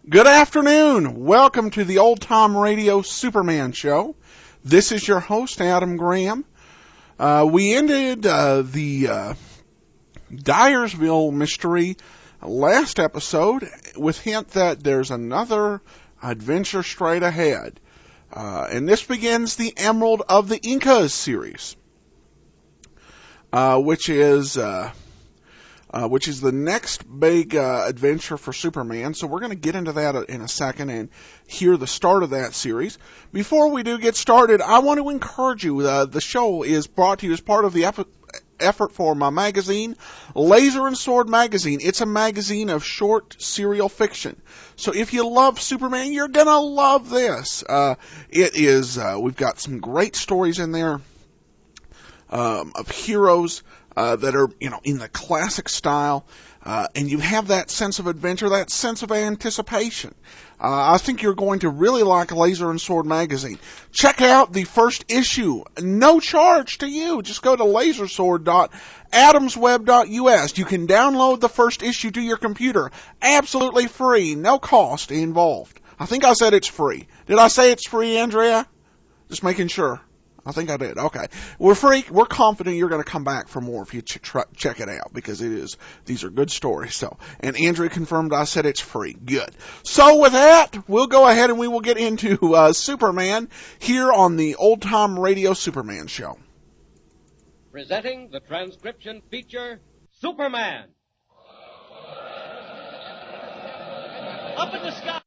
Good afternoon. Welcome to the Old Time Radio Superman Show. This is your host, Adam Graham. We ended the Direville mystery last episode with hint that there's another adventure straight ahead. And this begins the Emerald of the Incas series, which is the next big adventure for Superman. So we're going to get into that in a second and hear the start of that series. Before we do get started, I want to encourage you. The show is brought to you as part of the effort for my magazine, Laser and Sword Magazine. It's a magazine of short serial fiction. So if you love Superman, you're going to love this. We've got some great stories in there of heroes that are, in the classic style, and you have that sense of adventure, that sense of anticipation. I think you're going to really like Laser and Sword Magazine. Check out the first issue, no charge to you. Just go to lasersword.adamsweb.us. You can download the first issue to your computer, absolutely free, no cost involved. I think I said it's free. Did I say it's free, Andrea? Just making sure. I think I did. Okay. We're free. We're confident you're going to come back for more if you check it out, because these are good stories. So, and Andrea confirmed I said it's free. Good. So with that, we'll go ahead and we will get into Superman here on the Old Time Radio Superman Show. Presenting the transcription feature, Superman. Up in the sky.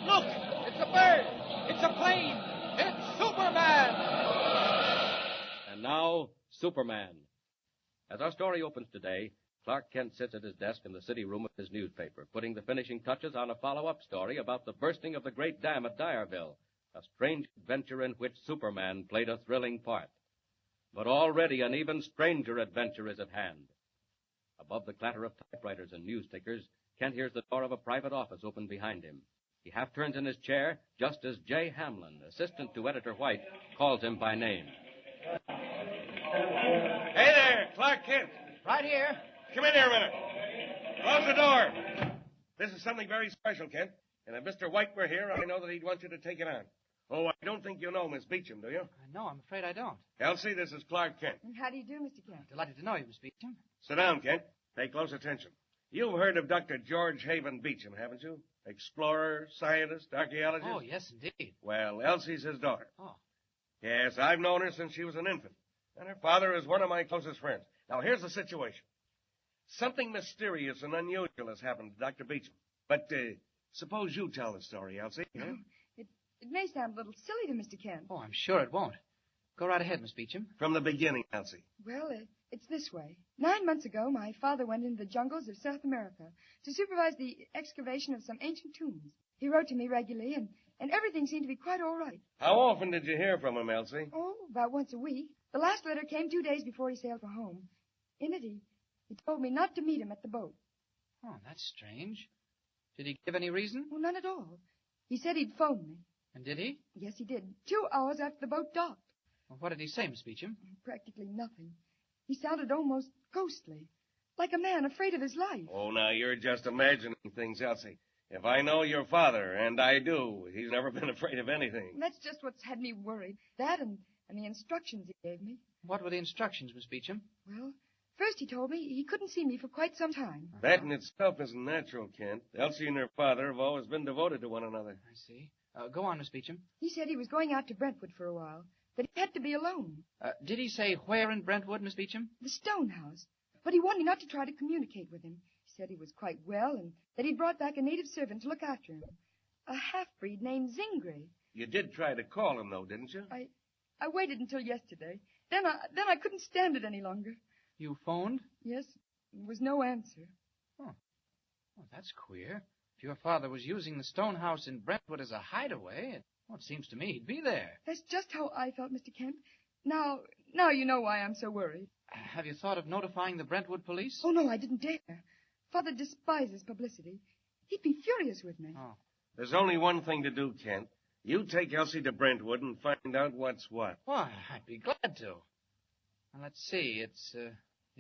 Look, it's a bird. It's a plane. It's Superman. Now, Superman. As our story opens today, Clark Kent sits at his desk in the city room of his newspaper, putting the finishing touches on a follow-up story about the bursting of the great dam at Direville, a strange adventure in which Superman played a thrilling part. But already an even stranger adventure is at hand. Above the clatter of typewriters and news tickers, Kent hears the door of a private office open behind him. He half turns in his chair just as J. Hamlin, assistant to Editor White, calls him by name. Hey there, Clark Kent. Right here. Come in here a minute. Close the door. This is something very special, Kent. And if Mr. White were here, I know that he'd want you to take it on. Oh, I don't think you know Miss Beecham, do you? No, I'm afraid I don't. Elsie, this is Clark Kent. How do you do, Mr. Kent? Delighted to know you, Miss Beecham. Sit down, Kent. Pay close attention. You've heard of Dr. George Haven Beecham, haven't you? Explorer, scientist, archaeologist. Oh, yes, indeed. Well, Elsie's his daughter. Oh. Yes, I've known her since she was an infant. And her father is one of my closest friends. Now, here's the situation. Something mysterious and unusual has happened to Dr. Beecham. But suppose you tell the story, Elsie. Huh? It may sound a little silly to Mr. Kent. Oh, I'm sure it won't. Go right ahead, Miss Beecham. From the beginning, Elsie. Well, it's this way. 9 months ago, my father went into the jungles of South America to supervise the excavation of some ancient tombs. He wrote to me regularly, and everything seemed to be quite all right. How often did you hear from him, Elsie? Oh, about once a week. The last letter came 2 days before he sailed for home. In it, he told me not to meet him at the boat. Oh, that's strange. Did he give any reason? Well, none at all. He said he'd phone me. And did he? Yes, he did. 2 hours after the boat docked. Well, what did he say, Miss Beecham? Practically nothing. He sounded almost ghostly, like a man afraid of his life. Oh, now, you're just imagining things, Elsie. If I know your father, and I do, he's never been afraid of anything. That's just what's had me worried. That and the instructions he gave me. What were the instructions, Miss Beecham? Well, first he told me he couldn't see me for quite some time. That in itself isn't natural, Kent. Elsie and her father have always been devoted to one another. I see. Go on, Miss Beecham. He said he was going out to Brentwood for a while, that he had to be alone. Did he say where in Brentwood, Miss Beecham? The Stone House. But he wanted me not to try to communicate with him. He said he was quite well and that he'd brought back a native servant to look after him. A half-breed named Zingri. You did try to call him, though, didn't you? I waited until yesterday. Then I couldn't stand it any longer. You phoned? Yes. There was no answer. Oh. Well, that's queer. If your father was using the stone house in Brentwood as a hideaway, it seems to me he'd be there. That's just how I felt, Mr. Kent. Now you know why I'm so worried. Have you thought of notifying the Brentwood police? Oh, no, I didn't dare. Father despises publicity. He'd be furious with me. Oh. There's only one thing to do, Kent. You take Elsie to Brentwood and find out what's what. Why, I'd be glad to. Now, let's see. It's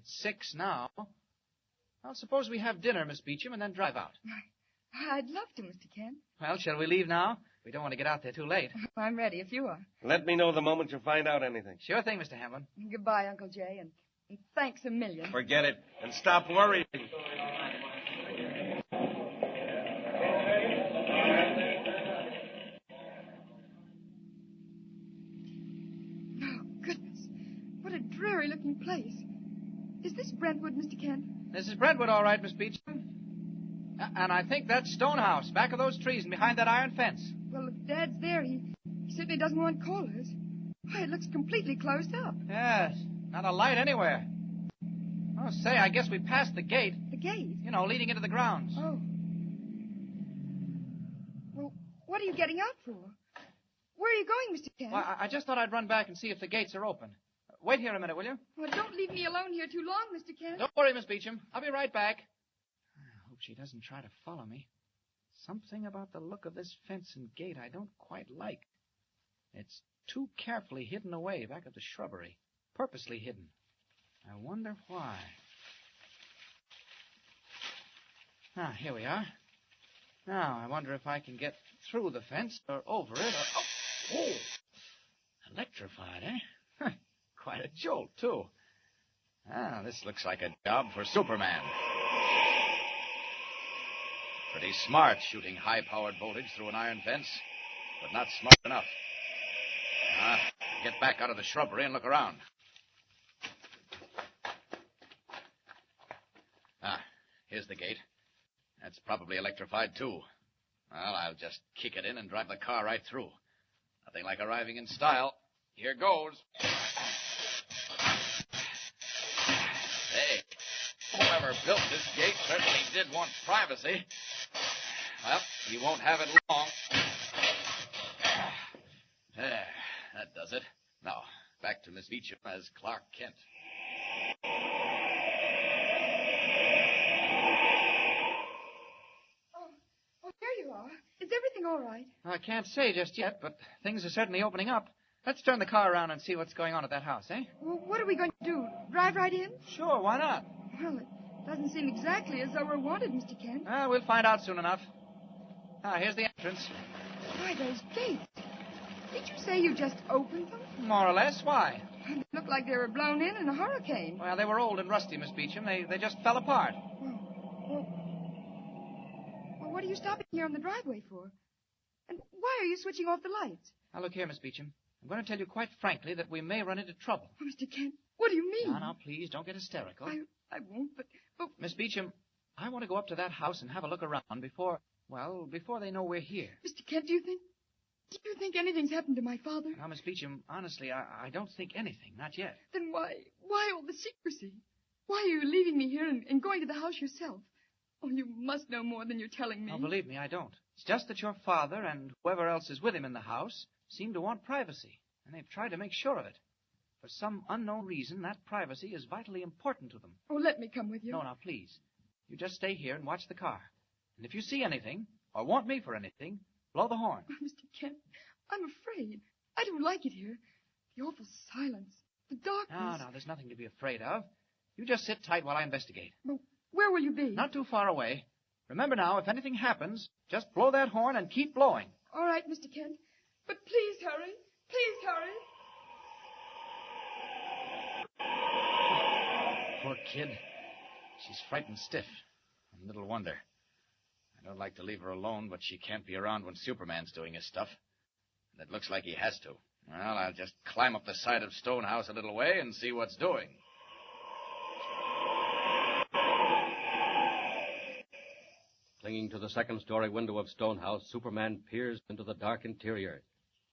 6 now. Well, suppose we have dinner, Miss Beecham, and then drive out. I'd love to, Mr. Kent. Well, shall we leave now? We don't want to get out there too late. I'm ready if you are. Let me know the moment you find out anything. Sure thing, Mr. Hamlin. Goodbye, Uncle Jay, and thanks a million. Forget it, and stop worrying. Oh, goodness. What a dreary-looking place. Is this Brentwood, Mr. Kent? This is Brentwood, all right, Miss Beecham. And I think that's Stonehouse, back of those trees and behind that iron fence. Well, if Dad's there, he certainly doesn't want callers. Why, it looks completely closed up. Yes, not a light anywhere. Oh, say, I guess we passed the gate. The gate? You know, leading into the grounds. Oh. Well, what are you getting out for? Where are you going, Mr. Kent? Well, I just thought I'd run back and see if the gates are open. Wait here a minute, will you? Well, don't leave me alone here too long, Mr. Kent. Don't worry, Miss Beecham. I'll be right back. I hope she doesn't try to follow me. Something about the look of this fence and gate I don't quite like. It's too carefully hidden away back of the shrubbery. Purposely hidden. I wonder why. Ah, here we are. Now, I wonder if I can get through the fence or over it or... Oh! Electrified, eh? Huh. Quite a jolt, too. Ah, this looks like a job for Superman. Pretty smart shooting high-powered voltage through an iron fence, but not smart enough. Get back out of the shrubbery and look around. Here's the gate. That's probably electrified, too. Well, I'll just kick it in and drive the car right through. Nothing like arriving in style. Here goes. Hey, whoever built this gate certainly did want privacy. Well, he won't have it long. There, that does it. Now, back to Miss Beecham as Clark Kent. Oh, there you are. Is everything all right? I can't say just yet, but things are certainly opening up. Let's turn the car around and see what's going on at that house, eh? Well, what are we going to do? Drive right in? Sure, why not? Well, it doesn't seem exactly as though we're wanted, Mr. Kent. We'll find out soon enough. Here's the entrance. Why, those gates. Did you say you just opened them? More or less. Why? They look like they were blown in a hurricane. Well, they were old and rusty, Miss Beecham. They just fell apart. Well, what are you stopping here on the driveway for? And why are you switching off the lights? Now, look here, Miss Beecham. I'm going to tell you quite frankly that we may run into trouble. Oh, Mr. Kent, what do you mean? Now, please, don't get hysterical. I won't, but... Miss Beecham, I want to go up to that house and have a look around before they know we're here. Mr. Kent, do you think anything's happened to my father? Now, Miss Beecham, honestly, I don't think anything, not yet. Then why all the secrecy? Why are you leaving me here and going to the house yourself? Oh, you must know more than you're telling me. Oh, believe me, I don't. It's just that your father and whoever else is with him in the house seem to want privacy, and they've tried to make sure of it. For some unknown reason, that privacy is vitally important to them. Oh, let me come with you. No, now, please. You just stay here and watch the car. And if you see anything, or want me for anything, blow the horn. Oh, Mr. Kent, I'm afraid. I don't like it here. The awful silence, the darkness. No, there's nothing to be afraid of. You just sit tight while I investigate. Well, where will you be? Not too far away. Remember now, if anything happens, just blow that horn and keep blowing. All right, Mr. Kent. But please hurry. Please hurry. Poor kid. She's frightened stiff. And little wonder. I don't like to leave her alone, but she can't be around when Superman's doing his stuff. And it looks like he has to. Well, I'll just climb up the side of Stonehouse a little way and see what's doing. Clinging to the second-story window of Stonehouse, Superman peers into the dark interior,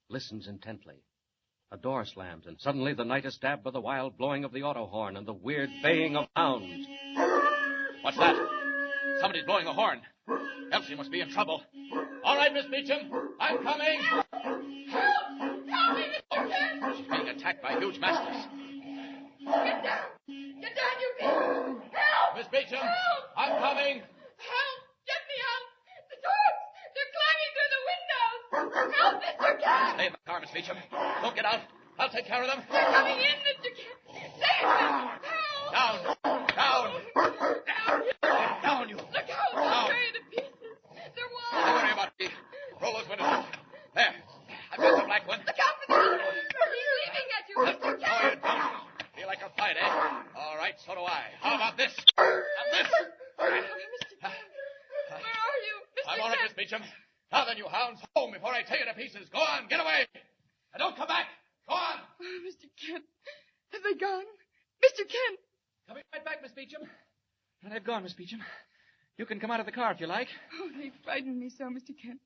listens intently. A door slams, and suddenly the night is stabbed by the wild blowing of the auto horn and the weird baying of hounds. What's that? Somebody's blowing a horn. Elsie must be in trouble. All right, Miss Beecham, I'm coming. Help! Help me, Mr. Kent! She's being attacked by huge masters. Get down! Get down, you people! Help! Miss Beecham, Help! I'm coming. Help! Get me out! The dogs! They're climbing through the windows! Help, Mr. Kent! Stay in the car, Miss Beecham. Don't get out. I'll take care of them. They're coming in, Mr. Kent! Save them! Help! Down! Down! Down! Get down, you! Look out! They'll carry to pieces! Roll those windows. There. I've got the black one. Look out for the other one. He's leaping at you, Mr. No, you Kent. don't. Feel like a fight, eh? All right, so do I. How about this? And this? Mr. Kent, where are you? Mr. I'm on it, Kent. Miss Beecham. Now then, you hounds, home before I tear you to pieces. Go on, get away. And don't come back. Go on. Oh, Mr. Kent, have they gone? Mr. Kent. Coming right back, Miss Beecham. And they've gone, Miss Beecham. You can come out of the car if you like. Oh, they frightened me so, Mr. Kent.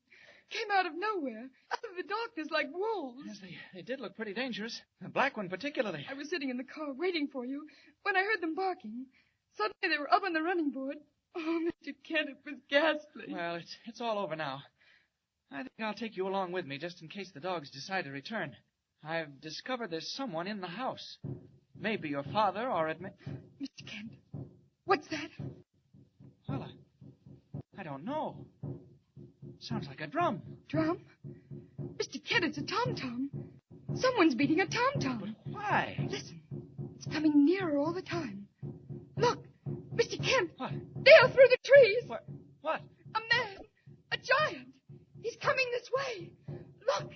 Came out of nowhere, out of the darkness like wolves. Yes, they did look pretty dangerous. The black one particularly. I was sitting in the car waiting for you when I heard them barking. Suddenly they were up on the running board. Oh, Mr. Kent, it was ghastly. Well, it's all over now. I think I'll take you along with me just in case the dogs decide to return. I've discovered there's someone in the house. Maybe your father or Mr. Kent, what's that? Well, I don't know. Sounds like a drum. Drum? Mr. Kent, it's a tom-tom. Someone's beating a tom-tom. Why? Listen, it's coming nearer all the time. Look, Mr. Kent. What? There through the trees. What? A man, a giant. He's coming this way. Look.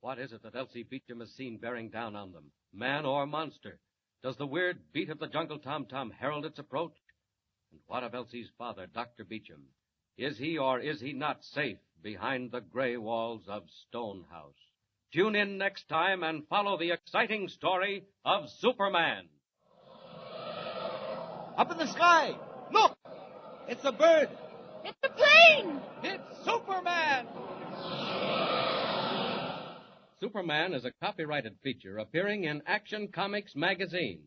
What is it that Elsie Beecham has seen bearing down on them? Man or monster? Does the weird beat of the jungle tom-tom herald its approach? And what of Elsie's father, Dr. Beecham? Is he or is he not safe behind the gray walls of Stonehouse? Tune in next time and follow the exciting story of Superman. Up in the sky! Look! It's a bird! It's a plane. It's Superman! Superman is a copyrighted feature appearing in Action Comics magazine.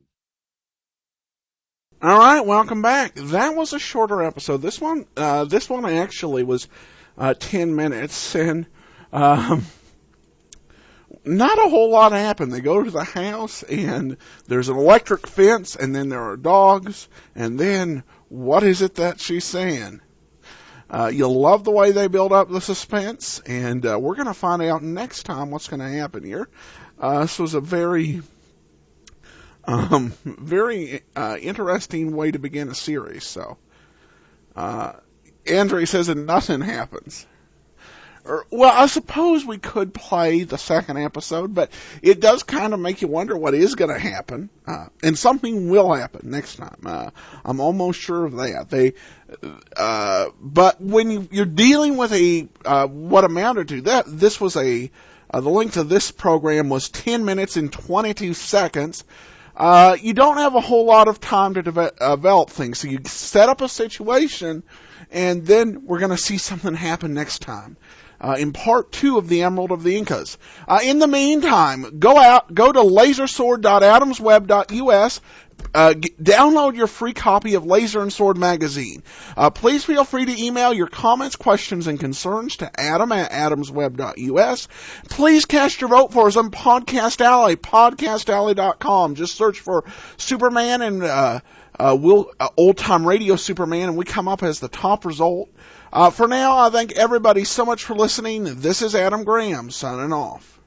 All right, welcome back. That was a shorter episode. This one actually was 10 minutes, and not a whole lot happened. They go to the house, and there's an electric fence, and then there are dogs, and then what is it that she's saying? You'll love the way they build up the suspense, and we're going to find out next time what's going to happen here. This was a very interesting way to begin a series. So, Andre says that nothing happens. Well, I suppose we could play the second episode, but it does kind of make you wonder what is going to happen, and something will happen next time. I'm almost sure of that. But when you're dealing with what amounted to that, this was the length of this program was 10 minutes and 22 seconds. You don't have a whole lot of time to develop things, so you set up a situation, and then we're going to see something happen next time. In part 2 of the Emerald of the Incas. In the meantime, go to lasersword.adamsweb.us, download your free copy of Laser and Sword magazine. Please feel free to email your comments, questions, and concerns to adam@adamsweb.us. Please cast your vote for us on Podcast Alley, podcastalley.com. Just search for Superman and Old Time Radio Superman, and we come up as the top result. For now, I thank everybody so much for listening. This is Adam Graham signing off.